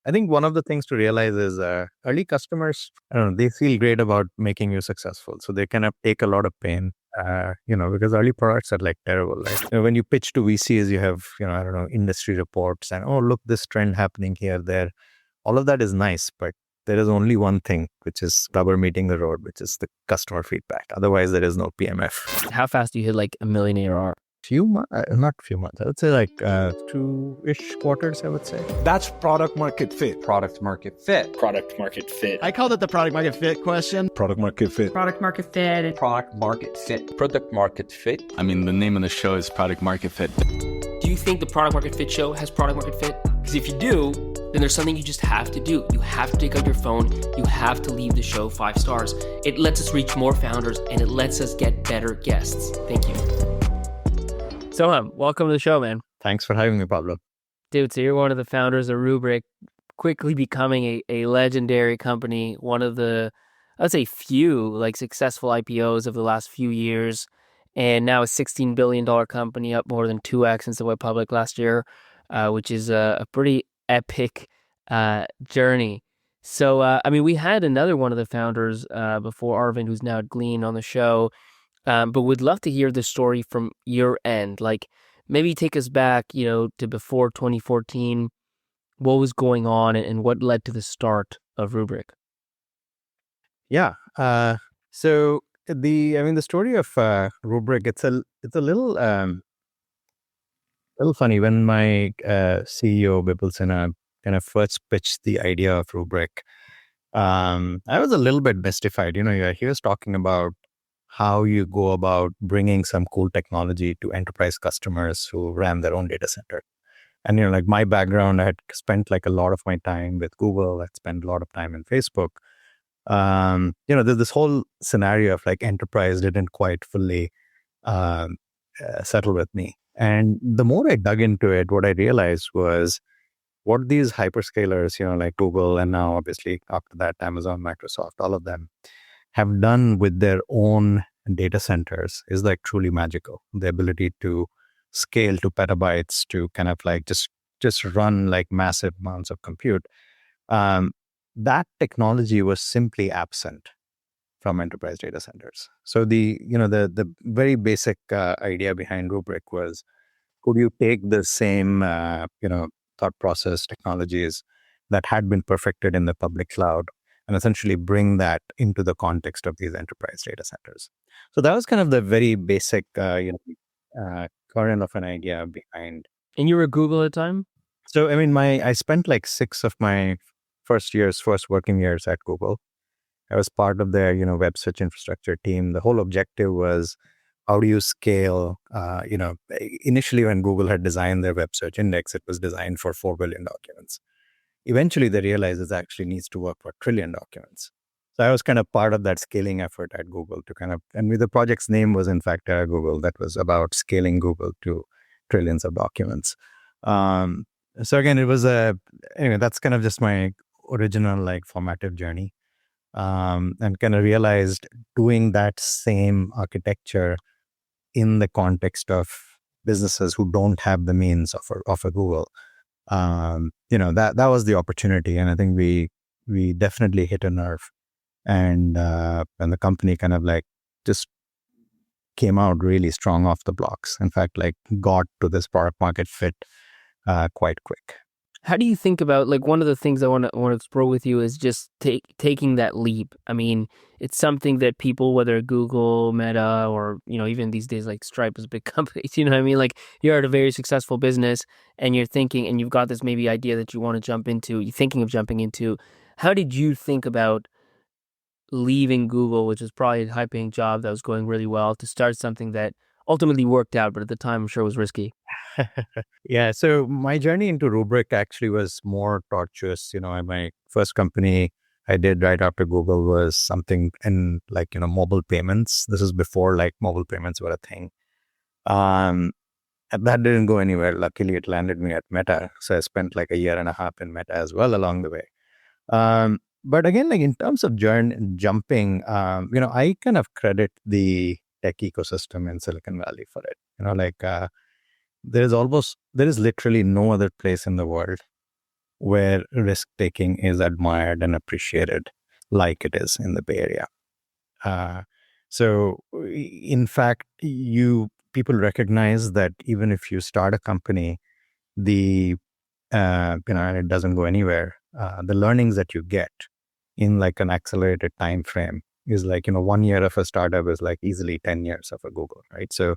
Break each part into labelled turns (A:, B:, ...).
A: I think one of the things to realize is early customers, I don't know, they feel great about making you successful. So they kind of take a lot of pain, because early products are like terrible, right? When you pitch to VCs, you have, I don't know, industry reports and, oh, look, this trend happening here, there. All of that is nice, but there is only one thing, which is rubber meeting the road, which is the customer feedback. Otherwise, there is no PMF.
B: How fast do you hit like $1 million ARR?
A: Not few months. I would say like 2-ish quarters, I would say.
C: That's product market fit.
D: Product market fit.
E: Product market fit.
F: I called it the product market fit question.
C: Product market fit.
G: Product market fit.
D: Product market fit.
E: Product market fit.
H: I mean, the name of the show is Product Market Fit.
B: Do you think the product market fit show has product market fit? Because if you do, then there's something you just have to do. You have to take out your phone. You have to leave the show 5 stars. It lets us reach more founders and it lets us get better guests. Thank you. Soham, welcome to the show, man.
A: Thanks for having me, Pablo.
B: Dude, so you're one of the founders of Rubrik, quickly becoming a legendary company, one of the, I'd say, few like successful IPOs of the last few years, and now a $16 billion company, up more than 2x since it went public last year, which is a pretty epic journey. So, we had another one of the founders before, Arvind, who's now at Glean, on the show. But we'd love to hear the story from your end. Like, maybe take us back, to before 2014. What was going on and what led to the start of Rubrik?
A: Yeah. So the story of Rubrik, it's a little funny. When my CEO Bipul Sinha kind of first pitched the idea of Rubrik, I was a little bit mystified. He was talking about how you go about bringing some cool technology to enterprise customers who ran their own data center. And, like my background, I had spent like a lot of my time with Google. I'd spent a lot of time in Facebook. There's this whole scenario of like enterprise didn't quite fully settle with me. And the more I dug into it, what I realized was what these hyperscalers, like Google, and now obviously after that, Amazon, Microsoft, all of them have done with their own data centers is like truly magical. The ability to scale to petabytes, to kind of like just run like massive amounts of compute. That technology was simply absent from enterprise data centers. So the very basic idea behind Rubrik was, could you take the same thought process technologies that had been perfected in the public cloud and essentially bring that into the context of these enterprise data centers. So that was kind of the very basic, kernel of an idea behind.
B: And you were at Google at the time?
A: So, I spent like 6 of my first working years at Google. I was part of their, web search infrastructure team. The whole objective was, how do you scale? Initially when Google had designed their web search index, it was designed for 4 billion documents. Eventually, they realized it actually needs to work for 1 trillion documents. So I was kind of part of that scaling effort at Google and the project's name was in fact Google. That was about scaling Google to trillions of documents. So again, it was that's kind of just my original like formative journey. And kind of realized doing that same architecture in the context of businesses who don't have the means of a Google. That was the opportunity, and I think we definitely hit a nerve, and the company kind of like just came out really strong off the blocks. In fact, like got to this product market fit quite quick.
B: How do you think about, like, one of the things I want to explore with you is just taking that leap? It's something that people, whether Google, Meta, or, even these days, like Stripe is a big company, Like, you're at a very successful business and you're thinking, and you've got this maybe idea that you want to jump into, you're thinking of jumping into. How did you think about leaving Google, which is probably a high-paying job that was going really well, to start something that ultimately worked out, but at the time I'm sure was risky?
A: Yeah, so my journey into Rubrik actually was more tortuous. My first company I did right after Google was something in like, mobile payments. This is before like mobile payments were a thing. And that didn't go anywhere. Luckily, it landed me at Meta. So I spent like 1.5 years in Meta as well along the way. But again, like in terms of jumping, I kind of credit the tech ecosystem in Silicon Valley for it. There is literally no other place in the world where risk taking is admired and appreciated, like it is in the Bay Area. So, in fact, people recognize that even if you start a company, and it doesn't go anywhere, the learnings that you get in like an accelerated time frame is like, 1 year of a startup is like easily 10 years of a Google, right? So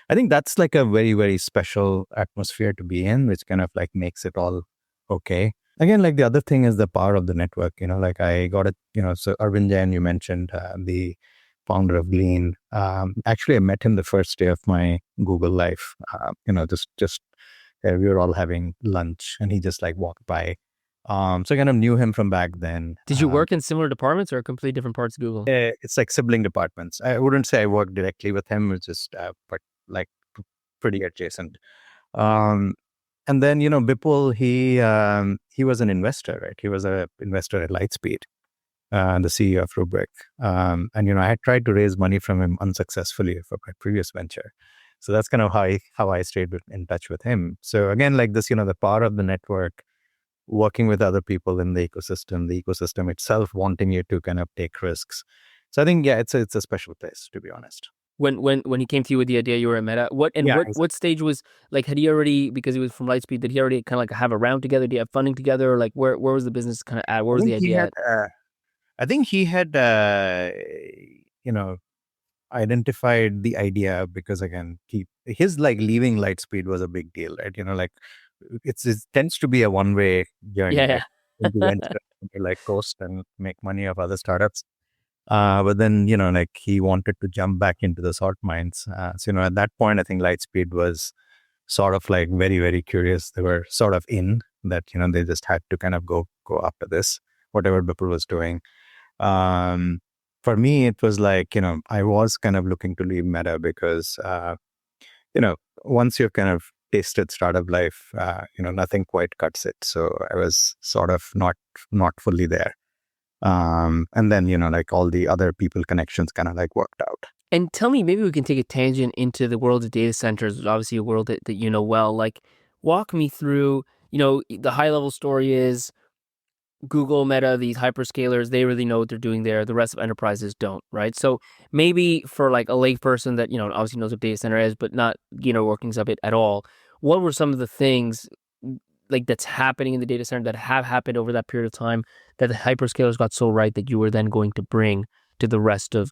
A: I think that's like a very, very special atmosphere to be in, which kind of like makes it all okay. Again, like the other thing is the power of the network, like I got it, so Arvind Jain, you mentioned, the founder of Glean. Actually, I met him the first day of my Google life, just we were all having lunch and he just like walked by. So I kind of knew him from back then.
B: Did you work in similar departments or completely different parts of Google?
A: It's like sibling departments. I wouldn't say I worked directly with him. It's just, but like pretty adjacent. And then, Bipul, he was an investor, right? He was an investor at Lightspeed, the CEO of Rubrik. And, I had tried to raise money from him unsuccessfully for my previous venture. So that's kind of how I stayed in touch with him. So again, like this, the power of the network, working with other people in the ecosystem itself wanting you to kind of take risks. So I think, it's a special place, to be honest.
B: When he came to you with the idea, you were at Meta. What stage was, like, had he already, because he was from Lightspeed, did he already kind of like have a round together? Did he have funding together? Or like where was the business kind of at? Where was the idea at?
A: I think he had, identified the idea because again, his like leaving Lightspeed was a big deal, right? Like it tends to be a one-way journey.
B: Yeah.
A: Right? To like coast and make money of other startups. But then, like he wanted to jump back into the salt mines. So, at that point, I think Lightspeed was sort of like very, very curious. They were sort of in that, they just had to kind of go after this, whatever Bipul was doing. For me, it was like, I was kind of looking to leave Meta because, once you've kind of tasted startup life, nothing quite cuts it. So I was sort of not fully there. And then, like all the other people connections kind of like worked out.
B: And tell me, maybe we can take a tangent into the world of data centers, which is obviously a world that you know well. Like, walk me through, the high level story is Google, Meta, these hyperscalers, they really know what they're doing there. The rest of enterprises don't, right? So maybe for like a layperson that, obviously knows what data center is, but not, workings of it at all, what were some of the things like that's happening in the data center that have happened over that period of time that the hyperscalers got so right that you were then going to bring to the rest of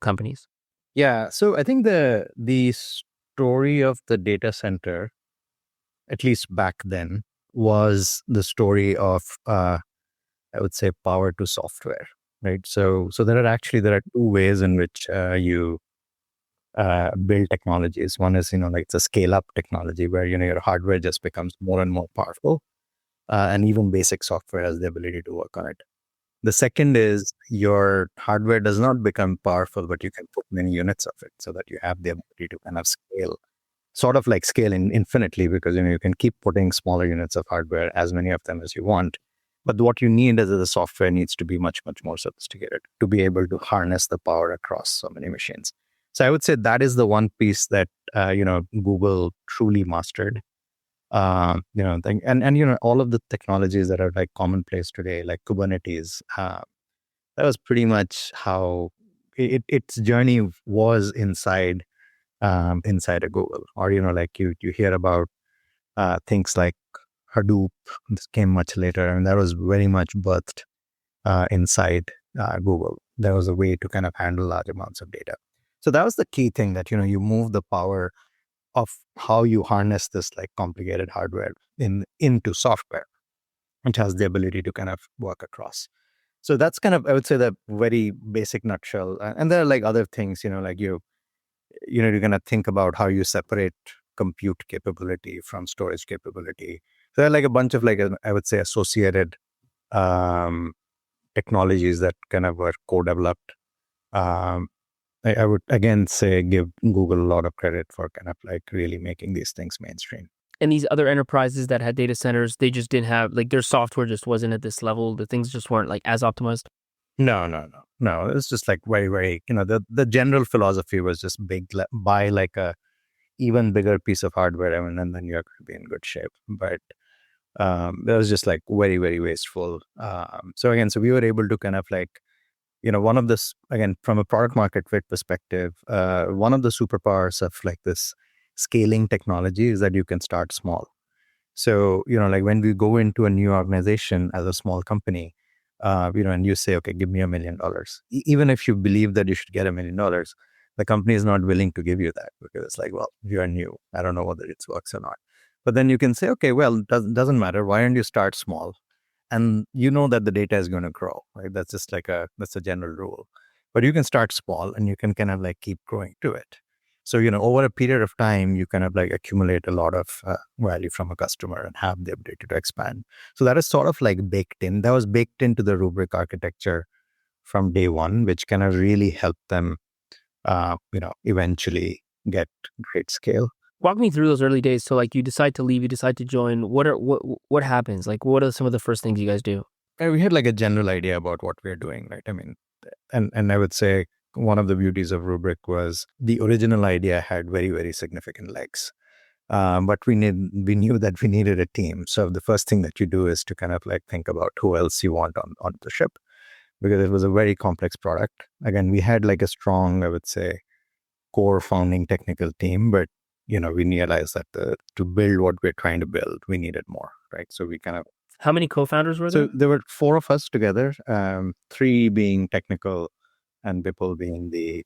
B: companies?
A: Yeah. So I think the story of the data center, at least back then, was the story of, I would say, power to software, right? So there are two ways in which you build technologies. One is, like it's a scale-up technology where, your hardware just becomes more and more powerful, and even basic software has the ability to work on it. The second is your hardware does not become powerful, but you can put many units of it so that you have the ability to kind of scale, sort of like scale infinitely, because, you can keep putting smaller units of hardware, as many of them as you want. But what you need as the software needs to be much, much more sophisticated to be able to harness the power across so many machines. So I would say that is the one piece that, Google truly mastered. And all of the technologies that are like commonplace today, like Kubernetes, that was pretty much how its journey was inside a Google. Or, like you hear about things like Hadoop. This came much later, and that was very much birthed inside Google. There was a way to kind of handle large amounts of data. So that was the key thing, that, you move the power of how you harness this like complicated hardware into software, which has the ability to kind of work across. So that's kind of, I would say, the very basic nutshell. And there are like other things, like you're going to think about how you separate compute capability from storage capability. So there are like a bunch of like, I would say, associated technologies that kind of were co-developed. I would again say give Google a lot of credit for kind of like really making these things mainstream.
B: And these other enterprises that had data centers, they just didn't have, like, their software just wasn't at this level. The things just weren't like as optimized.
A: No. It's just like very, very, the general philosophy was just buy like a even bigger piece of hardware, and then you're going to be in good shape. But That was just like very, very wasteful. So we were able to kind of like, one of this, again, from a product market fit perspective, one of the superpowers of like this scaling technology is that you can start small. So, like when we go into a new organization as a small company, and you say, okay, give me $1 million. Even if you believe that you should get $1 million, the company is not willing to give you that because it's like, well, you are new. I don't know whether it works or not. But then you can say, okay, well, doesn't matter. Why don't you start small? And you know that the data is going to grow, right? That's just like that's a general rule. But you can start small and you can kind of like keep growing to it. So, over a period of time, you kind of like accumulate a lot of value from a customer and have the ability to expand. So that is sort of like baked in. That was baked into the Rubrik architecture from day one, which kind of really helped them, eventually get great scale.
B: Walk me through those early days. So like you decide to leave, you decide to join. What happens? Like what are some of the first things you guys do?
A: We had like a general idea about what we're doing, right? I mean, and I would say one of the beauties of Rubrik was the original idea had very, very significant legs. But we knew that we needed a team. So the first thing that you do is to kind of like think about who else you want on the ship, because it was a very complex product. Again, we had like a strong, I would say, core founding technical team, but we realized that to build what we're trying to build, we needed more, right? So we kind of.
B: How many co-founders were there?
A: So there were 4 of us together, 3 being technical, and Bipul being the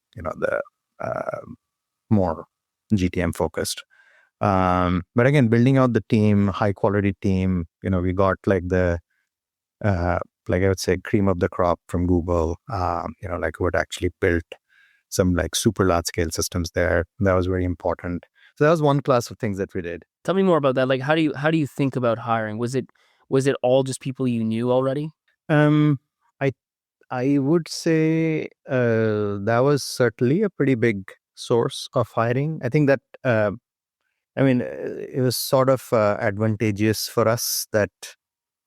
A: more GTM focused. But again, building out the team, high quality team, we got like the like I would say cream of the crop from Google, like who had actually built some like super large scale systems there. That was very important. So that was one class of things that we did.
B: Tell me more about that. Like how do you think about hiring? Was it all just people you knew already?
A: I would say that was certainly a pretty big source of hiring. I think that it was sort of advantageous for us that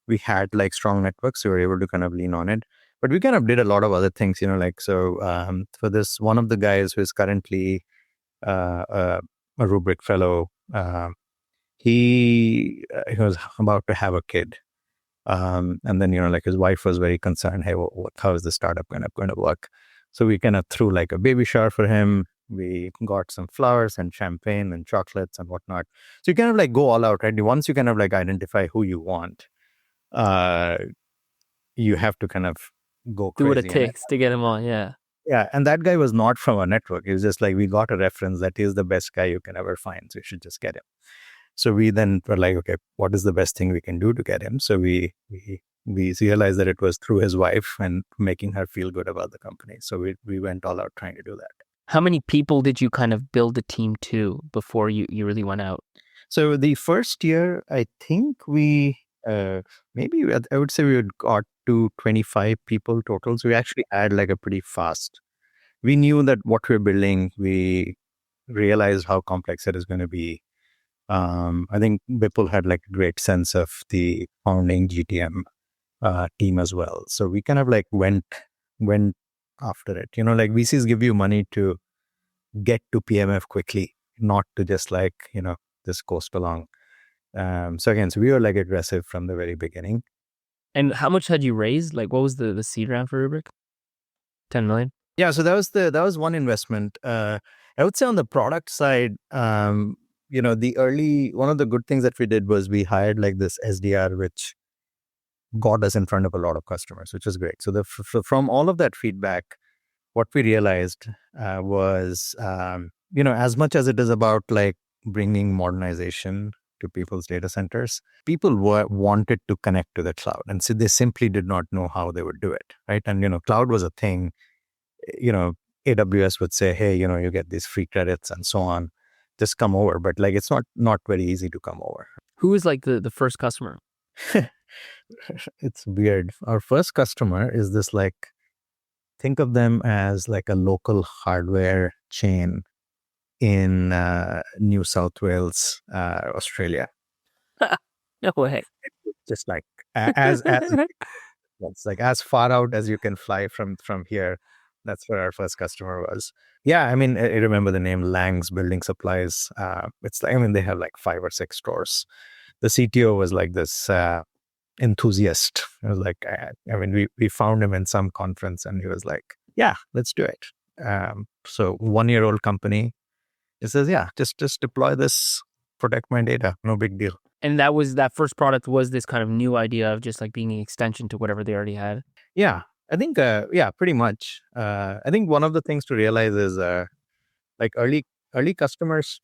A: we had like strong networks, so we were able to kind of lean on it. But we kind of did a lot of other things, for this, one of the guys who is currently a Rubrik fellow, he was about to have a kid. And then, like his wife was very concerned, hey, how is the startup going to work? So we kind of threw like a baby shower for him. We got some flowers and champagne and chocolates and whatnot. So you kind of like go all out, right? Once you kind of like identify who you want, you have to kind of go crazy.
B: Do what it takes to get him on, yeah.
A: Yeah, and that guy was not from our network. It was just like, we got a reference that he's the best guy you can ever find, so you should just get him. So we then were like, okay, what is the best thing we can do to get him? So we realized that it was through his wife and making her feel good about the company. So we went all out trying to do that.
B: How many people did you kind of build the team to before you really went out?
A: So the first year, I think we maybe I would say we got to 25 people total. So we actually had like a pretty fast. We knew that what we're building, we realized how complex it is going to be. I think Bipul had like a great sense of the founding GTM team as well. So we kind of like went after it. Like VCs give you money to get to PMF quickly, not to just like, just coast along. So we were like aggressive from the very beginning.
B: And how much had you raised? Like what was the seed round for Rubrik? 10 million? Yeah,
A: so that was one investment. I would say on the product side, one of the good things that we did was we hired like this SDR, which got us in front of a lot of customers, which was great. So from all of that feedback, what we realized was, as much as it is about like bringing modernization to people's data centers, people wanted to connect to the cloud. And so they simply did not know how they would do it, right? And, cloud was a thing, AWS would say, hey, you get these free credits and so on. Just come over. But like, it's not very easy to come over.
B: Who is like the first customer?
A: It's weird. Our first customer is this like, think of them as like a local hardware chain in New South Wales, Australia.
B: No way.
A: Just like as it's like as far out as you can fly from here. That's where our first customer was. Yeah, I remember the name Lang's Building Supplies. It's like, they have like 5 or 6 stores. the CTO was like this enthusiast. It was like, I mean, we found him in some conference and he was like, yeah, let's do it. So 1-year-old company, he says, yeah, just deploy this, protect my data, no big deal.
B: And that first product was this kind of new idea of just like being an extension to whatever they already had.
A: Yeah, I think, pretty much. I think one of the things to realize is like early customers,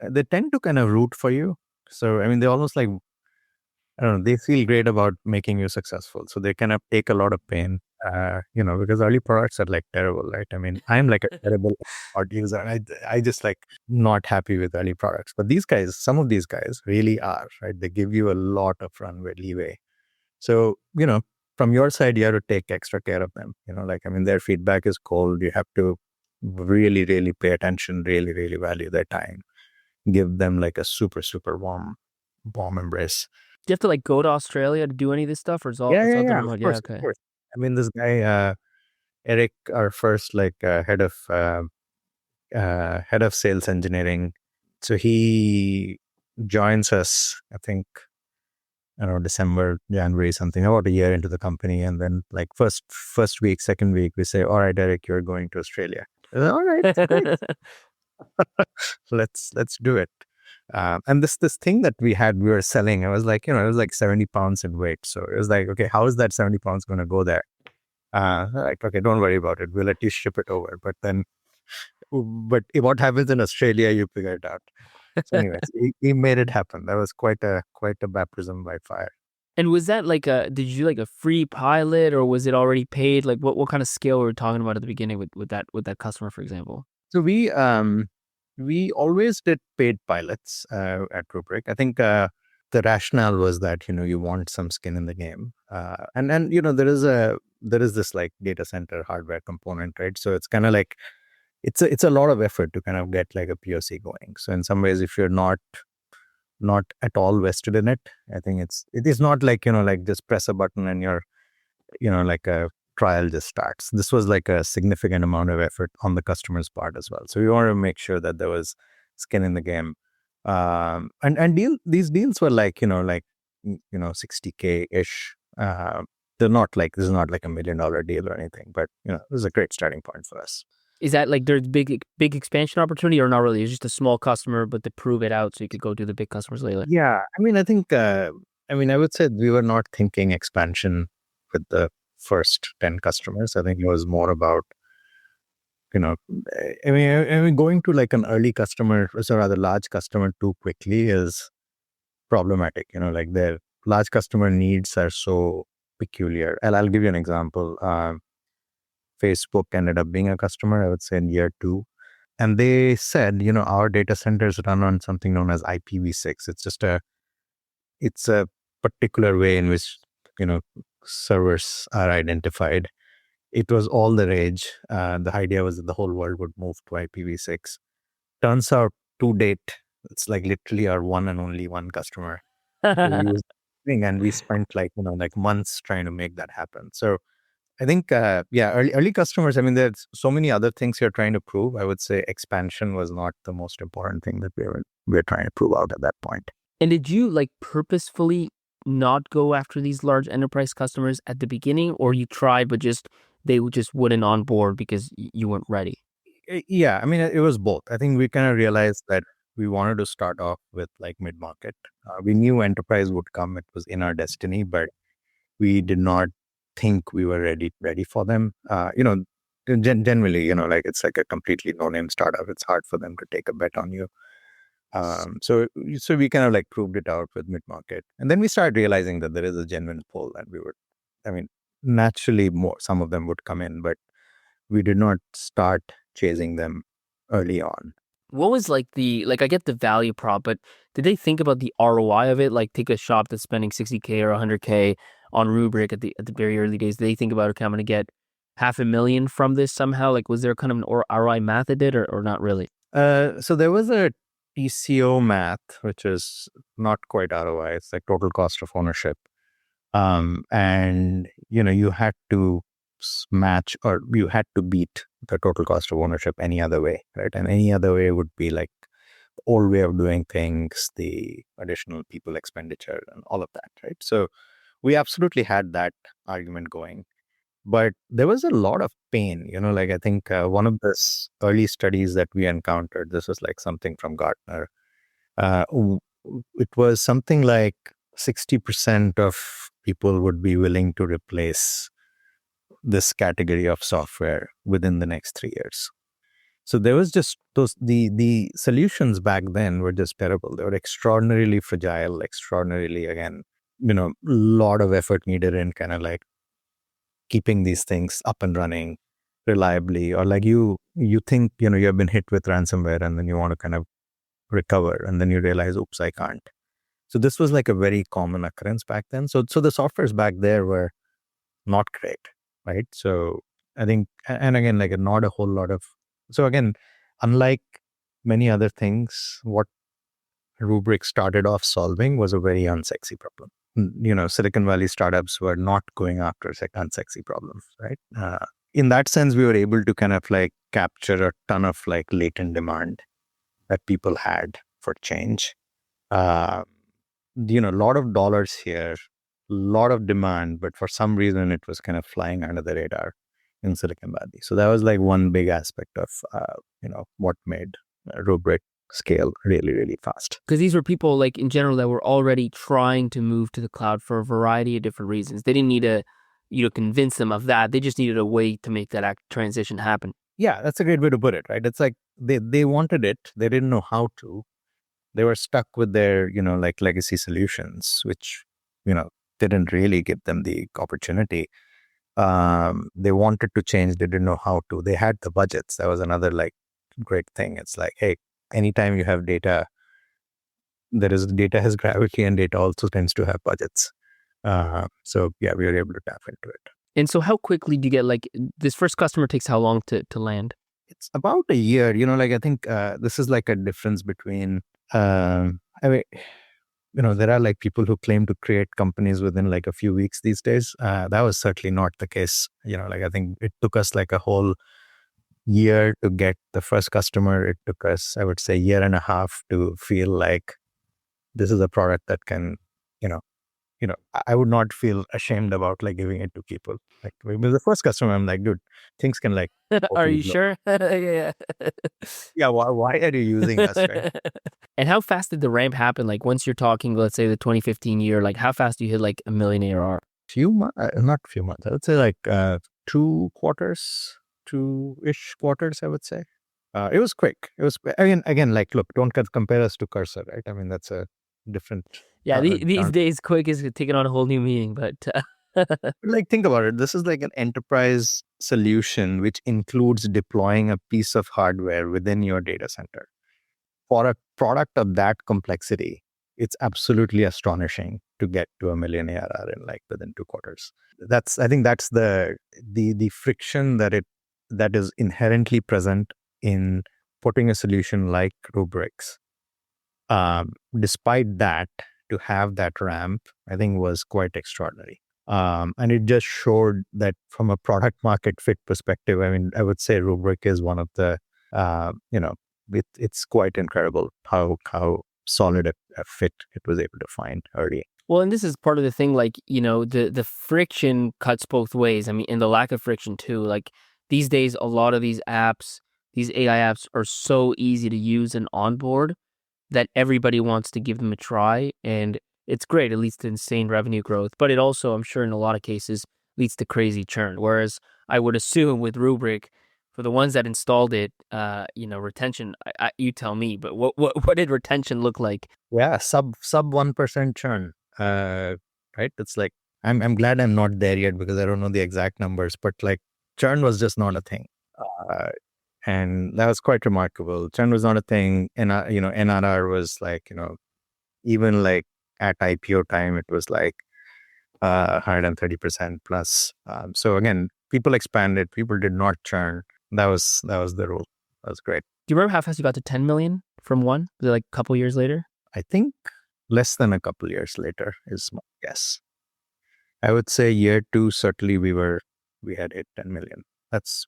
A: they tend to kind of root for you. So, I mean, they almost like, I don't know, they feel great about making you successful. So they kind of take a lot of pain, because early products are like terrible, right? I mean, I'm like a terrible art user. And I just like not happy with early products. But these guys, some of these guys really are, right? They give you a lot of runway leeway. So, from your side, you have to take extra care of them. Like, I mean, their feedback is cold. You have to really, really pay attention, really, really value their time. Give them like a super, super warm embrace.
B: Do you have to like go to Australia to do any of this stuff, or is all
A: Yeah,
B: done
A: of
B: remote?
A: course,
B: Yeah, okay.
A: of course. I mean, this guy, Eric, our first like head of sales engineering. So he joins us, I think, I don't know, December, January, something, about a year into the company. And then like first week, second week, we say, all right, Eric, you're going to Australia. All right, great. let's do it. And this thing that we were selling, I was like, it was like 70 pounds in weight. So it was like, okay, how is that 70 pounds going to go there? Like, okay, don't worry about it. We'll let you ship it over. But what happens in Australia, you figure it out. So anyways, he made it happen. That was quite a baptism by fire.
B: And was that like did you do like a free pilot, or was it already paid? Like what kind of scale were we talking about at the beginning with that customer, for example?
A: So we always did paid pilots at Rubrik. I think the rationale was that you want some skin in the game, and there is this like data center hardware component, right? So it's kind of like it's a lot of effort to kind of get like a POC going. So in some ways, if you're not at all vested in it, I think it is not like like just press a button and you're like a trial just starts. This was like a significant amount of effort on the customer's part as well. So we wanted to make sure that there was skin in the game. These deals were like 60K ish. They're not like, this is not like $1 million deal or anything, but this is a great starting point for us.
B: Is that like there's big expansion opportunity, or not really? It's just a small customer, but to prove it out so you could go do the big customers later?
A: Yeah, I mean, I think I would say we were not thinking expansion with the first 10 customers. I think it was more about going to like an early customer, or rather large customer, too quickly is problematic. Like their large customer needs are so peculiar. And I'll give you an example. Facebook ended up being a customer, I would say, in year 2. And they said, our data centers run on something known as IPv6. It's a particular way in which, servers are identified. It was all the rage. The idea was that the whole world would move to IPv6. Turns out, to date, it's like literally our one and only one customer who used the thing, and we spent like months trying to make that happen. So I think, early customers, I mean, there's so many other things you're trying to prove. I would say expansion was not the most important thing that we're trying to prove out at that point.
B: And did you like purposefully not go after these large enterprise customers at the beginning, or you tried, but they just wouldn't onboard because you weren't ready?
A: Yeah, I mean, it was both. I think we kind of realized that we wanted to start off with like mid-market. We knew enterprise would come. It was in our destiny, but we did not think we were ready for them. Generally, like it's like a completely no-name startup. It's hard for them to take a bet on you. So we kind of like proved it out with mid-market. And then we started realizing that there is a genuine pull, and naturally some of them would come in, but we did not start chasing them early on.
B: What was like I get the value prop, but did they think about the ROI of it? Like take a shop that's spending 60K or 100K on Rubrik at the very early days. Did they think about, okay, I'm going to get $500,000 from this somehow? Like was there kind of an ROI math it did, or not really?
A: So there was a TCO math, which is not quite ROI. It's like total cost of ownership. And you had to match, or you had to beat the total cost of ownership any other way, right? And any other way would be like old way of doing things, the additional people expenditure and all of that, right? So we absolutely had that argument going. But there was a lot of pain, like I think one of the early studies that we encountered, this was like something from Gartner. It was something like 60% of people would be willing to replace this category of software within the next 3 years. So there was just the solutions back then were just terrible. They were extraordinarily fragile, extraordinarily, again, a lot of effort needed in kind of like keeping these things up and running reliably, or like you think, you have been hit with ransomware and then you want to kind of recover and then you realize, oops, I can't. So this was like a very common occurrence back then. So the softwares back there were not great, right? So I think, and again, like not a whole lot of, so again, unlike many other things, what Rubrik started off solving was a very unsexy problem. Silicon Valley startups were not going after unsexy problems, right? In that sense, we were able to kind of like capture a ton of like latent demand that people had for change. A lot of dollars here, a lot of demand, but for some reason it was kind of flying under the radar in Silicon Valley. So that was like one big aspect of, what made Rubrik scale really, really fast.
B: Because these were people like in general that were already trying to move to the cloud for a variety of different reasons. They didn't need to, convince them of that. They just needed a way to make that transition happen.
A: Yeah, that's a great way to put it, right? It's like they wanted it. They didn't know how to. They were stuck with their, like legacy solutions, which, didn't really give them the opportunity. They wanted to change. They didn't know how to. They had the budgets. That was another like great thing. It's like, hey, anytime you have data, data has gravity, and data also tends to have budgets. So yeah, we were able to tap into it.
B: And so how quickly do you get like this first customer takes how long to land?
A: It's about a year, like I think this is like a difference between, I mean, there are like people who claim to create companies within like a few weeks these days. That was certainly not the case. Like I think it took us like a whole year to get the first customer. It took us, I would say, 1.5 years to feel like this is a product that can, I would not feel ashamed about like giving it to people. Like with the first customer, I'm like, dude, things can like.
B: Are you sure? Yeah.
A: Yeah. Why are you using us? Right?
B: And how fast did the ramp happen? Like once you're talking, let's say the 2015 year, like how fast do you hit like $1 million ARR?
A: Not few months. I would say like 2 quarters, 2-ish quarters, I would say. It was quick. It was, again, like, look, don't compare us to Cursor, right? I mean, that's a different.
B: Yeah, these days, quick is taking on a whole new meaning, but.
A: Like, think about it. This is like an enterprise solution, which includes deploying a piece of hardware within your data center. For a product of that complexity, it's absolutely astonishing to get to $1 million ARR in like within 2 quarters. I think that's the friction that is inherently present in putting a solution like Rubrik's. Despite that, to have that ramp, I think was quite extraordinary. And it just showed that from a product market fit perspective, I mean, I would say Rubrik is one of the, it's quite incredible how solid a fit it was able to find early.
B: Well, and this is part of the thing, like, the friction cuts both ways. I mean, and the lack of friction too. Like these days, a lot of these apps, these AI apps are so easy to use and onboard that everybody wants to give them a try. And it's great. It leads to insane revenue growth, but it also, I'm sure in a lot of cases, leads to crazy churn. Whereas I would assume with Rubrik, for the ones that installed it, retention, you tell me, but what did retention look like?
A: Yeah, sub 1% churn. Right? It's like, I'm glad I'm not there yet because I don't know the exact numbers, but like churn was just not a thing. And that was quite remarkable. Churn was not a thing. And, NRR was like, even like at IPO time, it was like 130% plus. So again, people expanded, people did not churn. That was the rule. That was great.
B: Do you remember how fast you got to 10 million from one? Was it like a couple years later?
A: I think less than a couple years later is my guess. I would say year 2, certainly we had hit 10 million. That's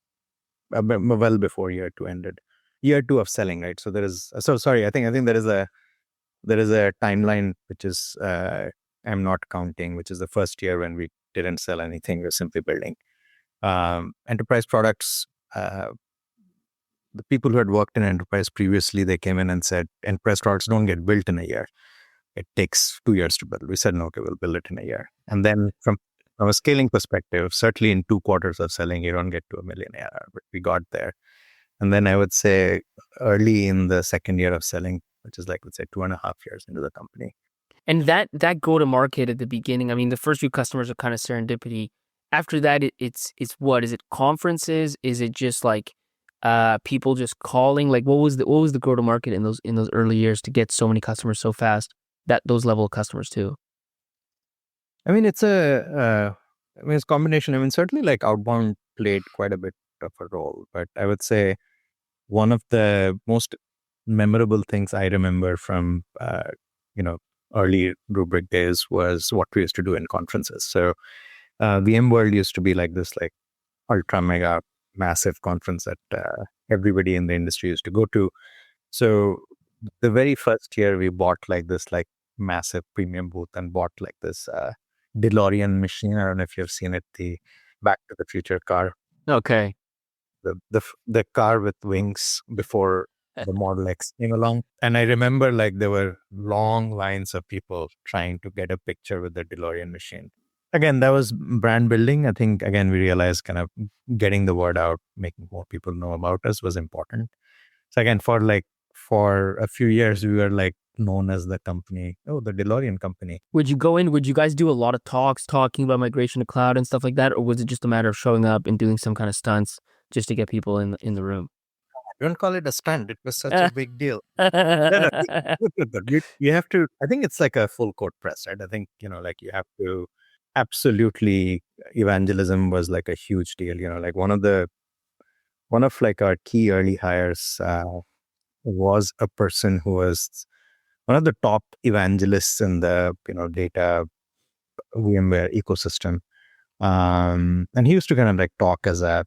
A: well before year 2 ended. year 2 of selling, right? So I think there is a timeline which is I'm not counting, which is the first year when we didn't sell anything. We're simply building enterprise products. The people who had worked in enterprise previously, they came in and said, enterprise products don't get built in a year. It takes 2 years to build. We said, no, okay, we'll build it in a year. And then from a scaling perspective, certainly in 2 quarters of selling, you don't get to $1 million ARR, but we got there. And then I would say early in the second year of selling, which is like, let's say 2.5 years into the company.
B: And that go to market at the beginning, I mean, the first few customers are kind of serendipity. After that, it's what is it? Conferences? Is it just like people just calling? Like, what was the go to market in those early years to get so many customers so fast? Those level of customers too.
A: I mean, it's a combination. I mean, certainly like outbound played quite a bit of a role, but I would say one of the most memorable things I remember from early Rubrik days was what we used to do in conferences. So VMworld used to be like this like ultra mega massive conference that everybody in the industry used to go to. So the very first year we bought like this like massive premium booth and bought like this DeLorean machine. I don't know if you've seen it, the Back to the Future car.
B: Okay.
A: The car with wings before the Model X came along. And I remember like there were long lines of people trying to get a picture with the DeLorean machine. Again, that was brand building. I think, again, we realized kind of getting the word out, making more people know about us was important. So again, for a few years, we were like known as the company, the DeLorean company.
B: Would you guys do a lot of talking about migration to cloud and stuff like that? Or was it just a matter of showing up and doing some kind of stunts just to get people in the room?
A: Don't call it a stunt. It was such a big deal. No, you have to, I think it's like a full court press, right? I think, like you have to absolutely, evangelism was like a huge deal. Like one of like our key early hires was a person who was one of the top evangelists in the, data VMware ecosystem. And he used to kind of like talk as a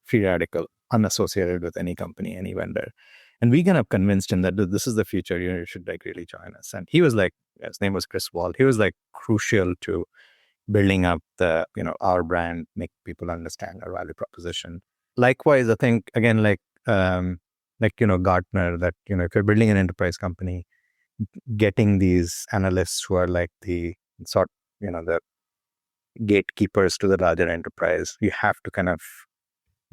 A: free radical, unassociated with any company, any vendor. And we kind of convinced him that this is the future, you should like really join us. And he was like, his name was Chris Wall. He was like crucial to building up the, our brand, make people understand our value proposition. Likewise, I think, again, Gartner, that, if you're building an enterprise company, getting these analysts who are like the gatekeepers to the larger enterprise, you have to kind of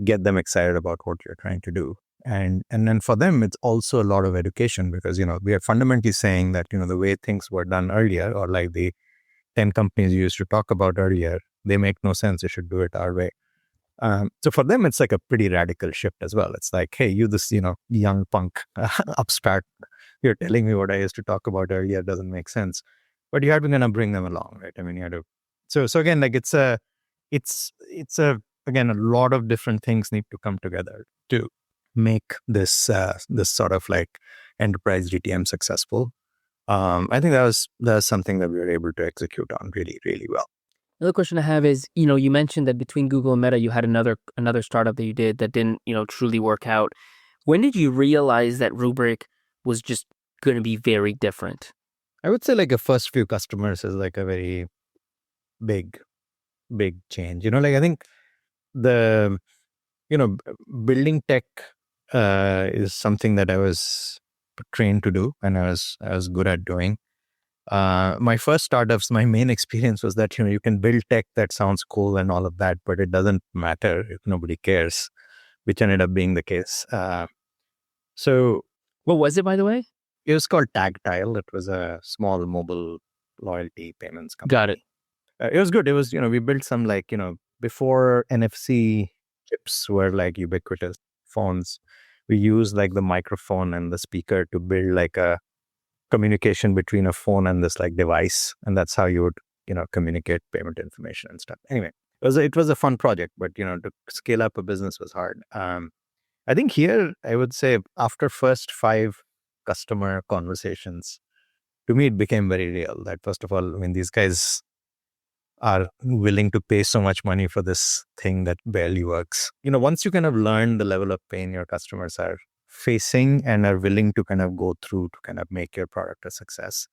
A: get them excited about what you're trying to do. And then for them, it's also a lot of education because, we are fundamentally saying that, the way things were done earlier, or like the 10 companies you used to talk about earlier, they make no sense. You should do it our way. So for them, it's like a pretty radical shift as well. It's like, hey, you this, young punk upstart, you're telling me what I used to talk about earlier doesn't make sense. But you have to kind of bring them along, right? I mean, you have to. So again, like it's a again, a lot of different things need to come together to make this sort of like enterprise GTM successful. I think that was something that we were able to execute on really, really well.
B: Another question I have is, you mentioned that between Google and Meta, you had another startup that you did that didn't, truly work out. When did you realize that Rubrik was just going to be very different?
A: I would say like the first few customers is like a very big change. Like I think the, building tech is something that I was trained to do and I was good at doing. My first startups, my main experience was that, you can build tech that sounds cool and all of that, but it doesn't matter if nobody cares, which ended up being the case. So
B: what was it, by the way?
A: It was called Tagtile. It was a small mobile loyalty payments company.
B: Got it.
A: It was good. It was, we built some like, before NFC chips were like ubiquitous phones, we used like the microphone and the speaker to build like a communication between a phone and this like device. And that's how you would, communicate payment information and stuff. Anyway, it was a fun project, but, to scale up a business was hard. I think here, I would say after first 5 customer conversations, to me, it became very real that first of all, I mean, these guys are willing to pay so much money for this thing that barely works. Once you kind of learn the level of pain your customers are facing and are willing to kind of go through to kind of make your product a success,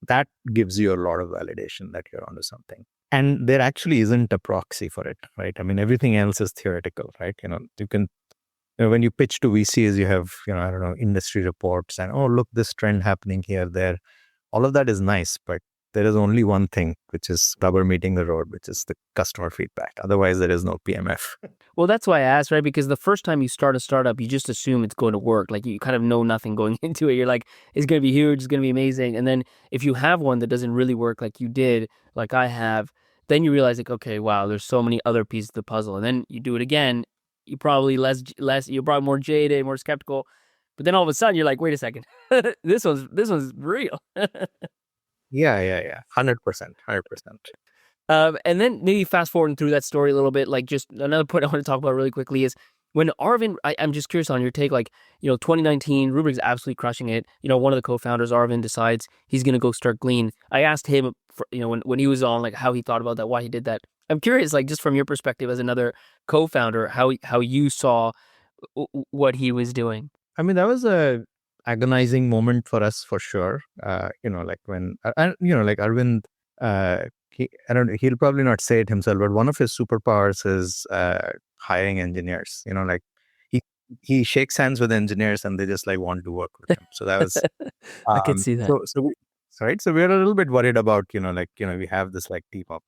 A: that gives you a lot of validation that you're onto something. And there actually isn't a proxy for it, right? I mean, everything else is theoretical, right? You can, when you pitch to VCs, you have, I don't know, industry reports and, oh, look, this trend happening here, there. All of that is nice, but there is only one thing, which is rubber meeting the road, which is the customer feedback. Otherwise, there is no PMF.
B: Well, that's why I asked, right? Because the first time you start a startup, you just assume it's going to work. Like you kind of know nothing going into it. You're like, it's going to be huge, it's going to be amazing. And then if you have one that doesn't really work like you did, like I have, then you realize like, okay, wow, there's so many other pieces of the puzzle. And then you do it again, you're probably you're probably more jaded, more skeptical. But then all of a sudden you're like, wait a second, this one's real.
A: Yeah. 100%.
B: And then maybe fast forwarding through that story a little bit, like just another point I want to talk about really quickly is when Arvind, I'm just curious on your take, like, 2019, Rubrik's absolutely crushing it. One of the co-founders, Arvind, decides he's going to go start Glean. I asked him, for, when he was on, like how he thought about that, why he did that. I'm curious, like just from your perspective as another co-founder, how you saw what he was doing.
A: I mean, that was a agonizing moment for us for sure. Like when, like Arvind, he'll probably not say it himself, but one of his superpowers is hiring engineers. Like he shakes hands with engineers and they just like want to work with him. So that was,
B: I could see that.
A: So we're a little bit worried about, we have this like team of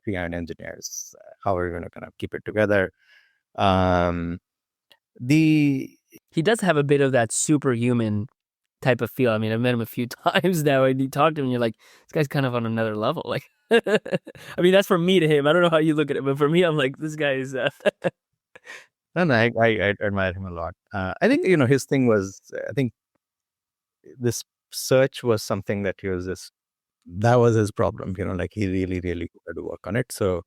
A: 300 engineers. How are we going to kind of keep it together?
B: He does have a bit of that superhuman type of feel. I mean, I've met him a few times now, and you talk to him, and you're like, this guy's kind of on another level. Like, I mean, that's from me to him. I don't know how you look at it, but for me, I'm like, this guy is.
A: And I admire him a lot. I think his thing was, I think this search was something that that was his problem. Like he really wanted to work on it. So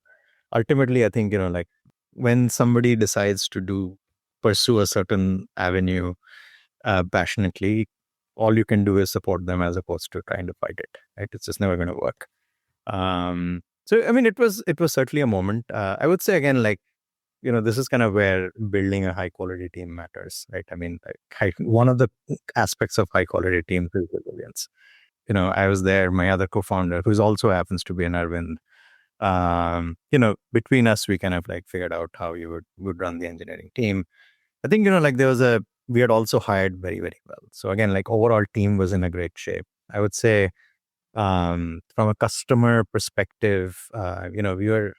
A: ultimately, I think like when somebody decides to pursue a certain avenue passionately, all you can do is support them as opposed to trying to fight it. Right? It's just never going to work. So I mean, it was certainly a moment. I would say again, like this is kind of where building a high quality team matters, right? I mean, one of the aspects of high quality teams is resilience. I was there. My other co-founder, who also happens to be an Arvind. Between us, we kind of like figured out how you would run the engineering team. I think, like we had also hired very, very well. So again, like overall team was in a great shape. I would say from a customer perspective, we were,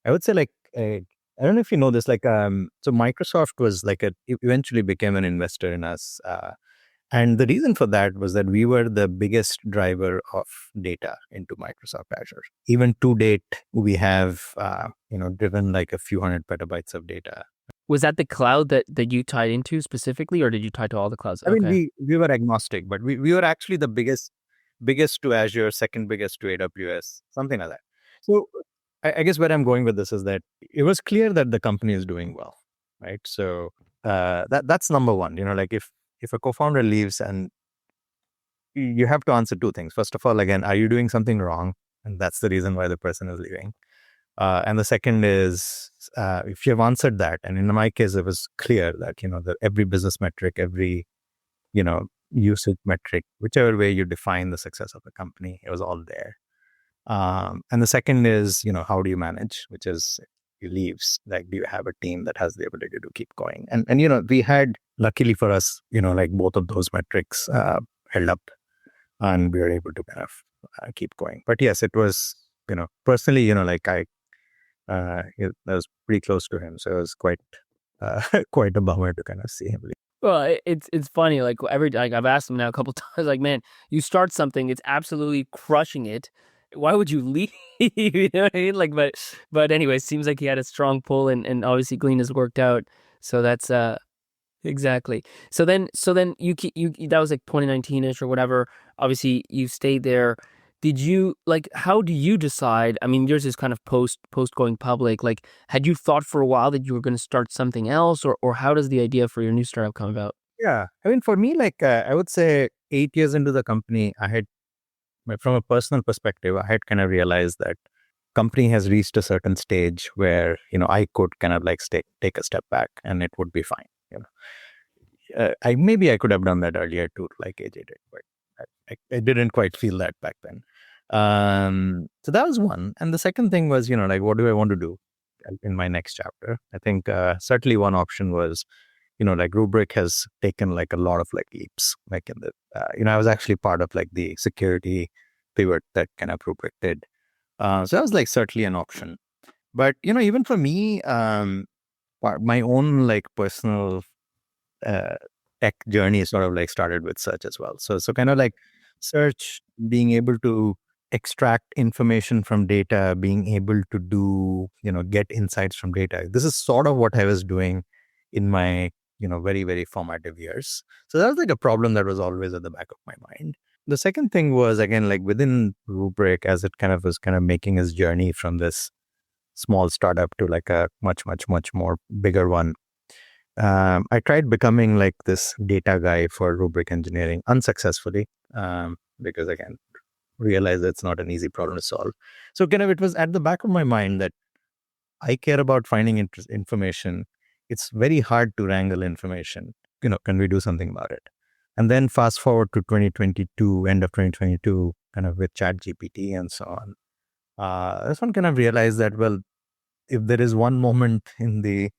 A: I would say like, I don't know if you know this, like, so Microsoft was like eventually became an investor in us. And the reason for that was that we were the biggest driver of data into Microsoft Azure. Even to date, we have, driven like a few hundred petabytes of data.
B: Was that the cloud that you tied into specifically, or did you tie to all the clouds?
A: I mean, we were agnostic, but we were actually the biggest to Azure, second biggest to AWS, something like that. So I guess where I'm going with this is that it was clear that the company is doing well, right? So that's number one. Like if a co-founder leaves, and you have to answer two things. First of all, again, are you doing something wrong? And that's the reason why the person is leaving. And the second is, if you have answered that, and in my case, it was clear that, that every business metric, every, usage metric, whichever way you define the success of the company, it was all there. And the second is, how do you manage, which is he leaves, like, do you have a team that has the ability to keep going? And we had, luckily for us, like both of those metrics held up, and we were able to kind of keep going. But yes, it was, personally, like that was pretty close to him. So it was quite a bummer to kind of see him leave.
B: Well, it's funny. Like I've asked him now a couple times. Like, man, you start something, it's absolutely crushing it. Why would you leave? You know what I mean? Like, but anyway, it seems like he had a strong pull, and obviously Glean has worked out. So that's exactly. So then you that was like 2019ish or whatever. Obviously, you stayed there. Did you how do you decide? I mean, yours is kind of post going public. Like, had you thought for a while that you were going to start something else, or how does the idea for your new startup come about?
A: Yeah, I mean, for me, like I would say 8 years into the company, I had, from a personal perspective, I had kind of realized that company has reached a certain stage where, I could kind of like take a step back and it would be fine. Maybe I could have done that earlier too, like AJ did, but I didn't quite feel that back then. So that was one. And the second thing was, like, what do I want to do in my next chapter? I think certainly one option was, like Rubrik has taken like a lot of like leaps, like in the, I was actually part of like the security pivot that kind of Rubrik did. So that was like certainly an option. But, even for me, my own like personal tech journey sort of like started with search as well. So kind of like search, being able to extract information from data, being able to do, get insights from data. This is sort of what I was doing in my, very, very formative years. So that was like a problem that was always at the back of my mind. The second thing was, again, like within Rubrik, as it kind of was kind of making its journey from this small startup to like a much, much, much more bigger one. I tried becoming like this data guy for Rubrik engineering unsuccessfully, because again, realized it's not an easy problem to solve. So kind of it was at the back of my mind that I care about finding information. It's very hard to wrangle information. Can we do something about it? And then fast forward to 2022, end of 2022, kind of with ChatGPT and so on. This one kind of realized that, well, if there is one moment in the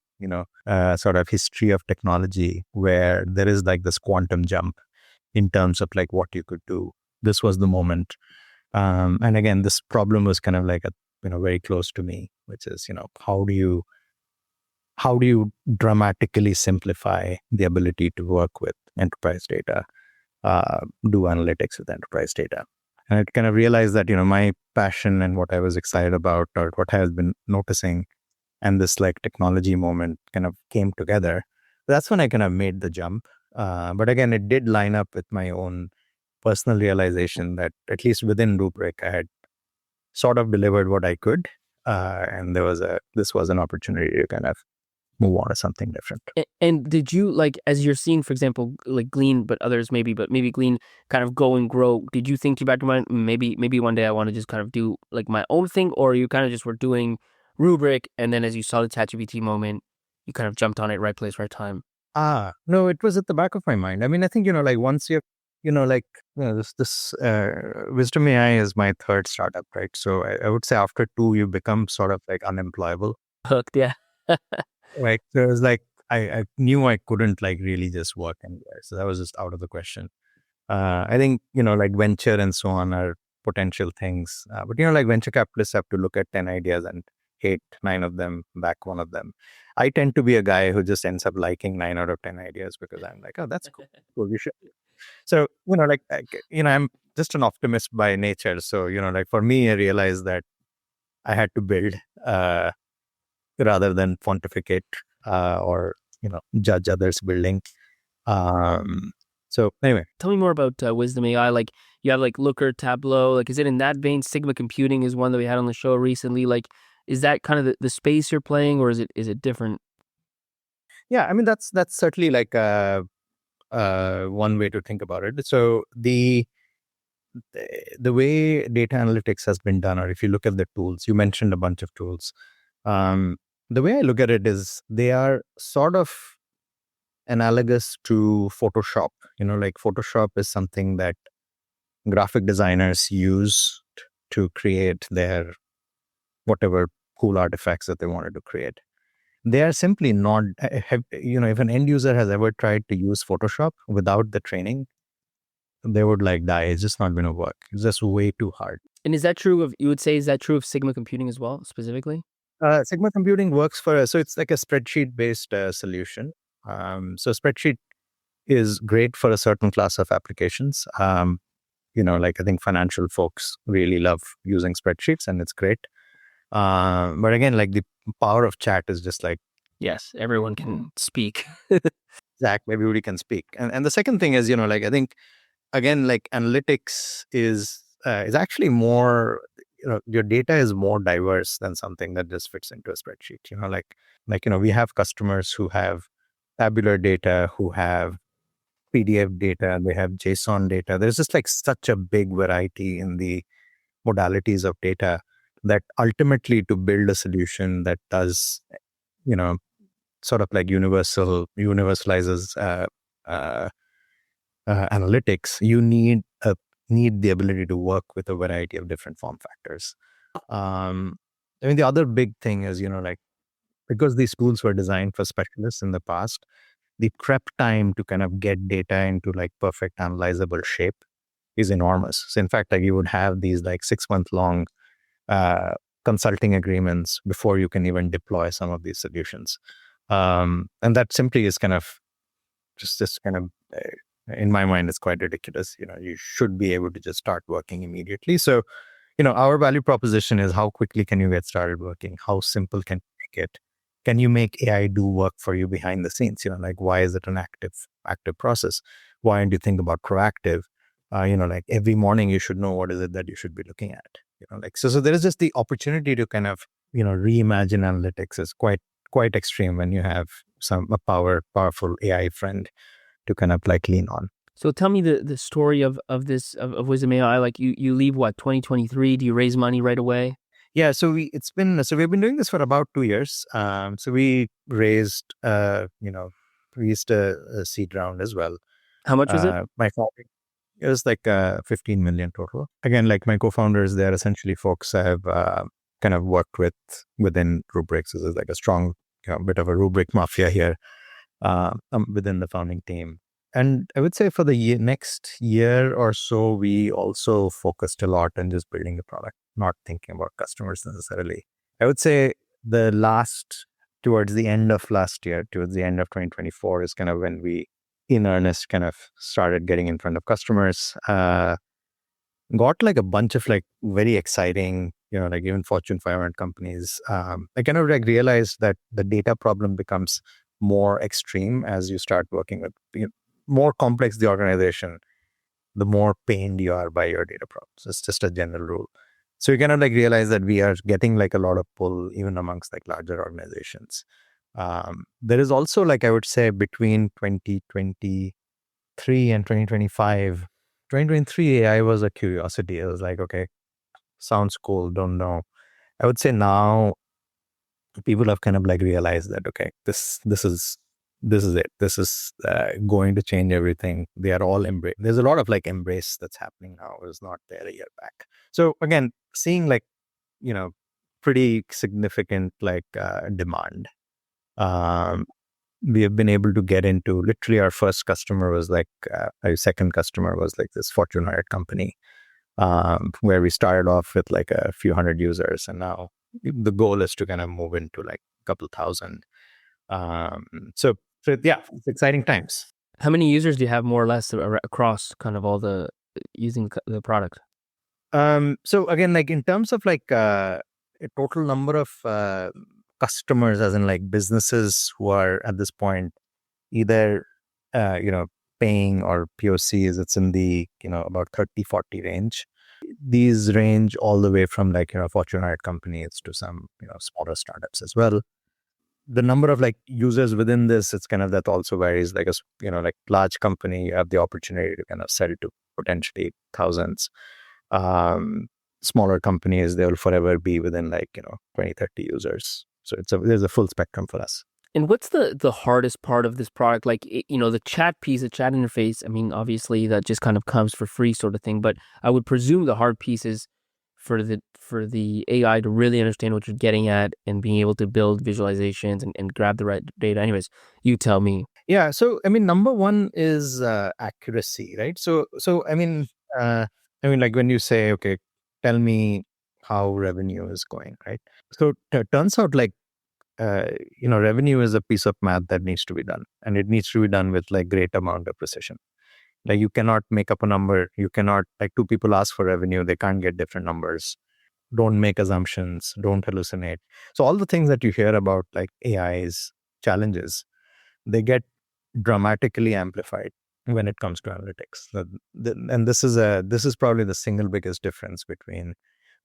A: sort of history of technology where there is like this quantum jump in terms of like what you could do, this was the moment. And again, this problem was kind of like very close to me, which is, how do you dramatically simplify the ability to work with enterprise data, do analytics with enterprise data? And I kind of realized that, my passion and what I was excited about, or what I have been noticing, and this like technology moment kind of came together. That's when I kind of made the jump. But again, it did line up with my own personal realization that at least within Rubrik, I had sort of delivered what I could. And this was an opportunity to kind of move on to something different.
B: And did you, like, as you're seeing, for example, like Glean, but maybe Glean kind of go and grow, did you think to back to mind, maybe one day I want to just kind of do like my own thing, or you kind of just were doing Rubrik, and then as you saw the ChatGPT moment, you kind of jumped on it, right place, right time?
A: No, it was at the back of my mind. I mean, I think, like once you're, this WisdomAI is my third startup, right? So I would say after two, you become sort of like unemployable.
B: Hooked, yeah.
A: Like there was like, I knew I couldn't like really just work anywhere. So that was just out of the question. I think, like venture and so on are potential things. But, like venture capitalists have to look at 10 ideas and hate 9 of them, back 1 of them. I tend to be a guy who just ends up liking 9 out of 10 ideas because I'm like, oh, that's cool. We should. So, I'm just an optimist by nature. So, like for me, I realized that I had to build rather than pontificate or, judge others building. So anyway.
B: Tell me more about WisdomAI. Like you have like Looker, Tableau. Like, is it in that vein? Sigma Computing is one that we had on the show recently. Like, is that kind of the space you're playing, or is it different?
A: Yeah, I mean that's certainly like one way to think about it. So the way data analytics has been done, or if you look at the tools, you mentioned a bunch of tools. The way I look at it is they are sort of analogous to Photoshop. Like Photoshop is something that graphic designers use to create their whatever cool artifacts that they wanted to create. They are simply not, if an end user has ever tried to use Photoshop without the training, they would like die. It's just not going to work. It's just way too hard.
B: And is that true of Sigma Computing as well, specifically?
A: Sigma Computing works so it's like a spreadsheet-based solution. So spreadsheet is great for a certain class of applications. Like I think financial folks really love using spreadsheets, and it's great. But again, like the power of chat is just like,
B: yes, everyone can speak.
A: Exactly, everybody can speak. And the second thing is, like I think again, like analytics is actually more, your data is more diverse than something that just fits into a spreadsheet. We have customers who have tabular data, who have PDF data, they have JSON data. There's just like such a big variety in the modalities of data. that ultimately to build a solution that does, sort of like universalizes analytics, you need the ability to work with a variety of different form factors. The other big thing is, because these tools were designed for specialists in the past, the prep time to kind of get data into like perfect analyzable shape is enormous. So in fact, like you would have these like 6-month long consulting agreements before you can even deploy some of these solutions. And that simply is kind of in my mind, it's quite ridiculous. You should be able to just start working immediately. So, our value proposition is how quickly can you get started working? How simple can you make it? Can you make AI do work for you behind the scenes? Like why is it an active process? Why don't you think about proactive? Like every morning you should know what is it that you should be looking at. So there is just the opportunity to kind of reimagine analytics is quite extreme when you have a powerful AI friend to kind of like lean on.
B: So tell me the story of WisdomAI. Like you leave what, 2023? Do you raise money right away?
A: Yeah, so we've been doing this for about 2 years. So we raised a seed round as well.
B: How much was it?
A: It was like 15 million total. Again, like my co-founders, they're essentially folks I have kind of worked with within Rubrik. So there's like a strong bit of a Rubrik mafia here within the founding team. And I would say for the next year or so, we also focused a lot on just building the product, not thinking about customers necessarily. I would say towards the end of last year, towards the end of 2024 is kind of when we, in earnest, kind of started getting in front of customers. Got like a bunch of like very exciting, like even Fortune 500 companies. I kind of like realized that the data problem becomes more extreme as you start working with more complex the organization, the more pained you are by your data problems. It's just a general rule. So you kind of like realize that we are getting like a lot of pull even amongst like larger organizations. There is also like, I would say between 2023 and 2025, 2023 AI was a curiosity. I was like, okay, sounds cool, don't know. I would say now people have kind of like realized that, okay, this is it. This is going to change everything. They are all embrace. There's a lot of like embrace that's happening now. It was not there a year back. So again, seeing like, pretty significant like demand. We have been able to get into literally our first customer was like, our second customer was like this Fortune 100 company, where we started off with like a few hundred users. And now the goal is to kind of move into like a couple thousand. So yeah, it's exciting times.
B: How many users do you have more or less across kind of all the using the product?
A: So again, like in terms of like a total number of customers, as in like businesses who are at this point either paying or POCs, it's in the about 30-40 range. These range all the way from like Fortune 100 companies to some smaller startups as well. The number of like users within this, it's kind of that also varies. Like like large company, you have the opportunity to kind of sell to potentially thousands. Smaller companies, they will forever be within like 20-30 users. So there's a full spectrum for us.
B: And what's the hardest part of this product? Like, the chat piece, the chat interface, I mean, obviously that just kind of comes for free sort of thing, but I would presume the hard piece is for the AI to really understand what you're getting at and being able to build visualizations and grab the right data. Anyways, you tell me.
A: Yeah. So, I mean, number one is accuracy, right? So like when you say, okay, tell me how revenue is going, right? So it turns out like, revenue is a piece of math that needs to be done, and it needs to be done with like great amount of precision. Like you cannot make up a number. You cannot, like two people ask for revenue, they can't get different numbers. Don't make assumptions. Don't hallucinate. So all the things that you hear about like AI's challenges, they get dramatically amplified when it comes to analytics. And this is probably the single biggest difference between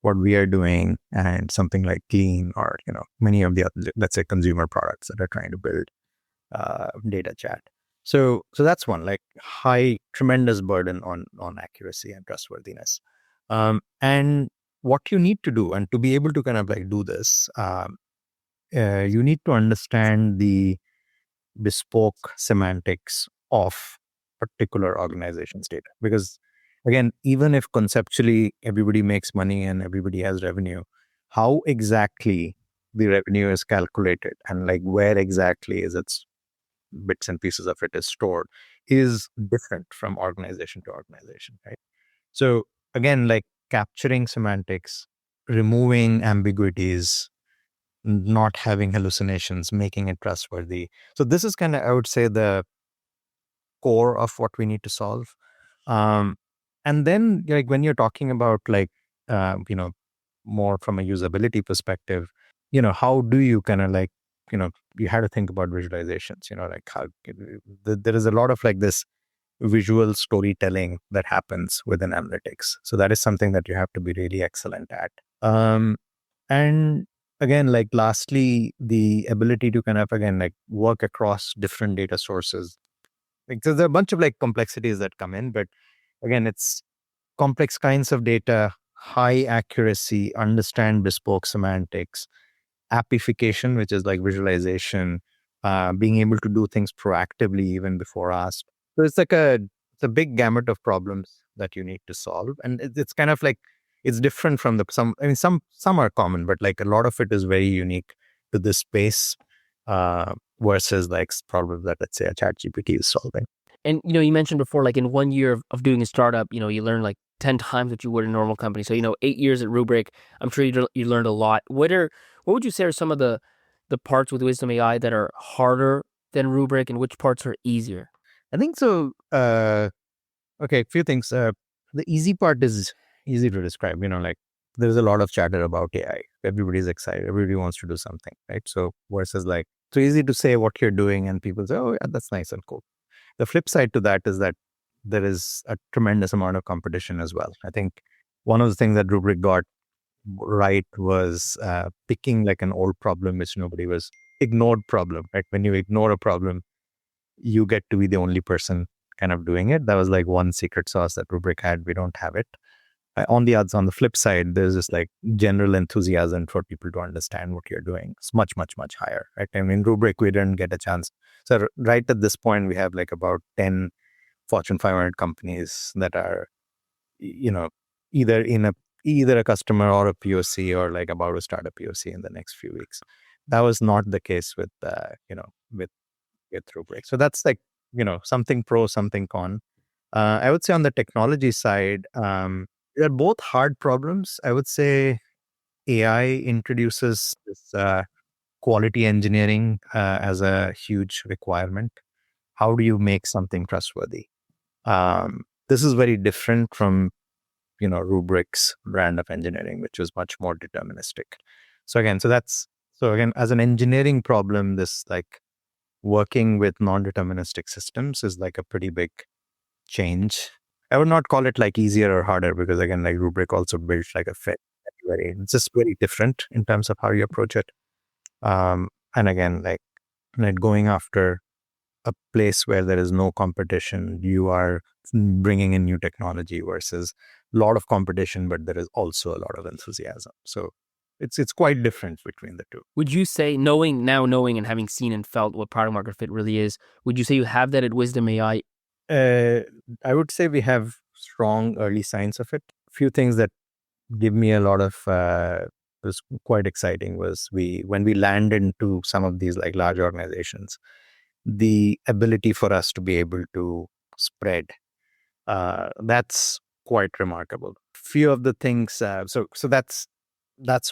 A: what we are doing and something like Glean or many of the other, let's say, consumer products that are trying to build data chat. So that's one, like tremendous burden on accuracy and trustworthiness. And what you need to do, and to be able to kind of like do this, you need to understand the bespoke semantics of particular organization's data. Because again, even if conceptually everybody makes money and everybody has revenue, how exactly the revenue is calculated and like where exactly is its bits and pieces of it is stored is different from organization to organization, right? So again, like capturing semantics, removing ambiguities, not having hallucinations, making it trustworthy. So this is kind of, I would say, the core of what we need to solve. And then like when you're talking about like, more from a usability perspective, how do you kind of like, you had to think about visualizations, like how there is a lot of like this visual storytelling that happens within analytics. So that is something that you have to be really excellent at. And again, like lastly, the ability to kind of again like work across different data sources. Like so there are a bunch of like complexities that come in, but again, it's complex kinds of data, high accuracy, understand bespoke semantics, appification, which is like visualization, being able to do things proactively even before asked. So it's a big gamut of problems that you need to solve, and it's kind of like it's different from the some. I mean, some are common, but like a lot of it is very unique to this space, versus like problems that let's say a ChatGPT is solving.
B: And you mentioned before, like in 1 year of doing a startup, you learn like 10 times what you would in a normal company. So 8 years at Rubrik, I'm sure you learned a lot. What would you say are some of the parts with Wisdom AI that are harder than Rubrik, and which parts are easier?
A: I think so. Okay, a few things. The easy part is easy to describe. Like there's a lot of chatter about AI. Everybody's excited. Everybody wants to do something, right? So versus like, so easy to say what you're doing, and people say, "Oh, yeah, that's nice and cool." The flip side to that is that there is a tremendous amount of competition as well. I think one of the things that Rubrik got right was picking like an old problem which nobody was ignored problem, right? When you ignore a problem, you get to be the only person kind of doing it. That was like one secret sauce that Rubrik had. We don't have it. On the flip side, there's this like general enthusiasm for people to understand what you're doing. It's much, much, much higher, right? I mean, Rubrik, we didn't get a chance. So right at this point, we have like about 10 Fortune 500 companies that are, either either a customer or a POC or like about to start a POC in the next few weeks. That was not the case with, with Rubrik. So that's like, something pro, something con. I would say on the technology side, they're both hard problems. I would say AI introduces this quality engineering as a huge requirement. How do you make something trustworthy? This is very different from, Rubrik's brand of engineering, which was much more deterministic. So again, as an engineering problem, this like working with non-deterministic systems is like a pretty big change. I would not call it like easier or harder, because again, like Rubrik also built like a fit. It's just very different in terms of how you approach it. And again, like going after a place where there is no competition, you are bringing in new technology versus a lot of competition, but there is also a lot of enthusiasm. So it's quite different between the two.
B: Would you say, knowing and having seen and felt what product market fit really is, would you say you have that at Wisdom AI?
A: I would say we have strong early signs of it. A few things that give me a lot of was quite exciting was when we land into some of these like large organizations, the ability for us to be able to spread, that's quite remarkable. Few of the things, so that's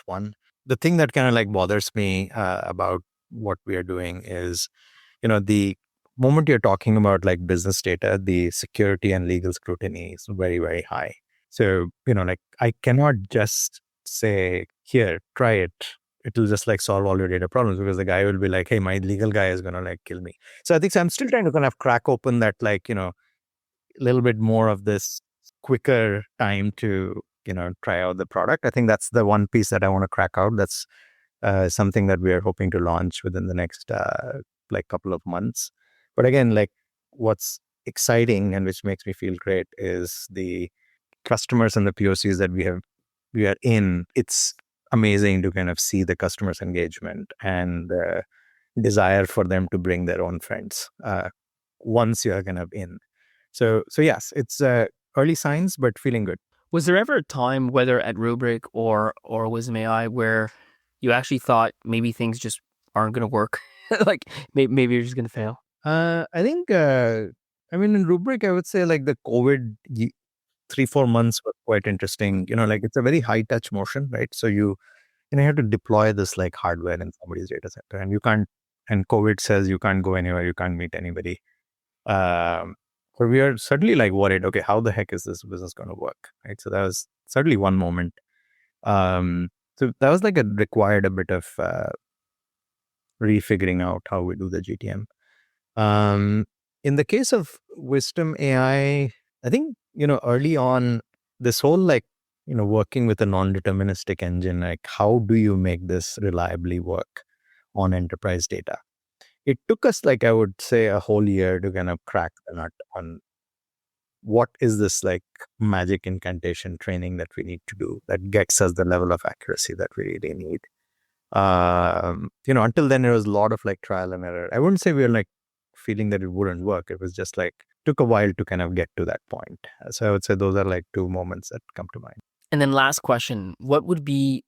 A: one. The thing that kind of like bothers me about what we are doing is, the moment you're talking about like business data, the security and legal scrutiny is very, very high. So, like I cannot just say, here, try it. It'll just like solve all your data problems, because the guy will be like, hey, my legal guy is going to like kill me. So I think I'm still trying to kind of crack open that like, a little bit more of this quicker time to, try out the product. I think that's the one piece that I want to crack out. That's something that we are hoping to launch within the next like couple of months. But again, like what's exciting and which makes me feel great is the customers and the POCs that we have we are in, it's amazing to kind of see the customers' engagement and the desire for them to bring their own friends once you are kind of in. So yes, it's early signs, but feeling good.
B: Was there ever a time, whether at Rubrik or WisdomAI, where you actually thought maybe things just aren't going to work? Like maybe you're just going to fail?
A: I think, in Rubrik, I would say like the COVID 3-4 months were quite interesting. Like it's a very high touch motion, right? So you have to deploy this like hardware in somebody's data center, and you can't. And COVID says you can't go anywhere, you can't meet anybody. So we are certainly like worried. Okay, how the heck is this business going to work? Right. So that was certainly one moment. So that was like required a bit of refiguring out how we do the GTM. In the case of WisdomAI, I think, early on, this whole working with a non-deterministic engine, like how do you make this reliably work on enterprise data? It took us, I would say, a whole year to kind of crack the nut on what is this magic incantation training that we need to do that gets us the level of accuracy that we really need. Until then, it was a lot of trial and error. I wouldn't say we were feeling that it wouldn't work. It was just took a while to kind of get to that point. So I would say those are 2 moments that come to mind.
B: And then last question, what would be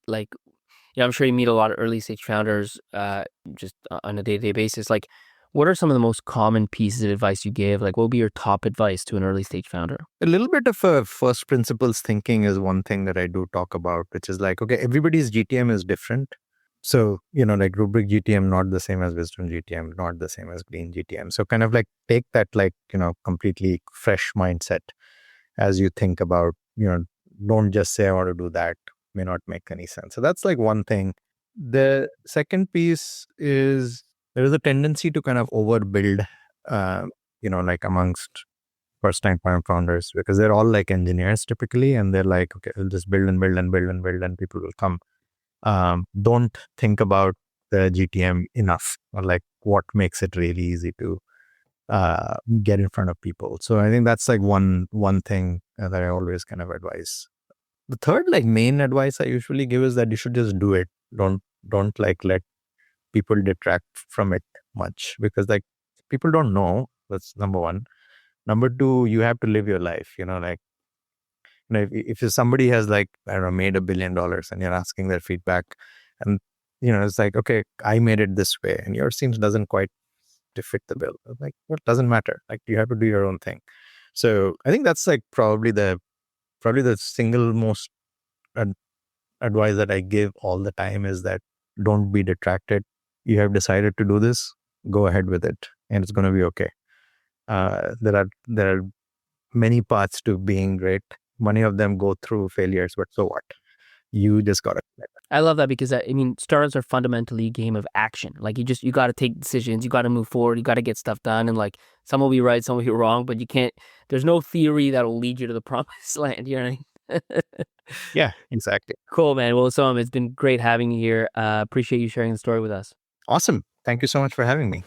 B: I'm sure you meet a lot of early stage founders just on a day-to-day basis. What are some of the most common pieces of advice you give? What would be your top advice to an early stage founder?
A: A little bit of a first principles thinking is one thing that I do talk about, which is okay, everybody's GTM is different. So, Rubrik GTM, not the same as Wisdom GTM, not the same as Glean GTM. So kind of take that completely fresh mindset as you think about, don't just say I want to do that, may not make any sense. So that's one thing. The second piece is there is a tendency to kind of overbuild, amongst first-time founders, because they're all engineers typically, and they're okay, I'll just build and build and build and build, and people will come. Don't think about the GTM enough, or what makes it really easy to get in front of people. So I think that's one thing that I always kind of advise. The third main advice I usually give is that you should just do it. Don't let people detract from it much, because people don't know. That's number one. Number two, you have to live your life. If somebody has made $1 billion and you're asking their feedback, and it's okay, I made it this way, and yours doesn't quite fit the bill. Well, it doesn't matter. You have to do your own thing. So I think that's probably the single most advice that I give all the time is that don't be detracted. You have decided to do this, go ahead with it, and it's going to be okay. There are many paths to being great. Many of them go through failures, but so what? You just got to.
B: I love that, because startups are fundamentally a game of action. You got to take decisions, you got to move forward, you got to get stuff done, and some will be right, some will be wrong, but you can't. There's no theory that will lead you to the promised land. You know what I mean?
A: Yeah, exactly.
B: Cool, man. Well, Soham, it's been great having you here. Appreciate you sharing the story with us.
A: Awesome. Thank you so much for having me.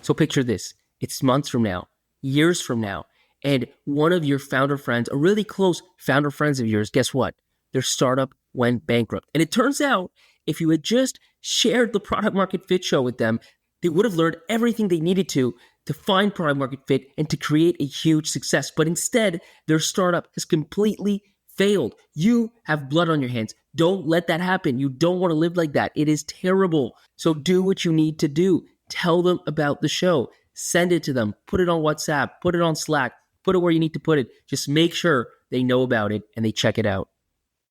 B: So picture this. It's months from now, years from now, and one of your founder friends, or really close founder friends of yours, guess what? Their startup went bankrupt. And it turns out, if you had just shared the product market fit show with them, they would have learned everything they needed to find product market fit and to create a huge success. But instead, their startup has completely failed. You have blood on your hands. Don't let that happen. You don't want to live like that. It is terrible. So do what you need to do. Tell them about the show. Send it to them. Put it on WhatsApp. Put it on Slack. Put it where you need to put it. Just make sure they know about it and they check it out.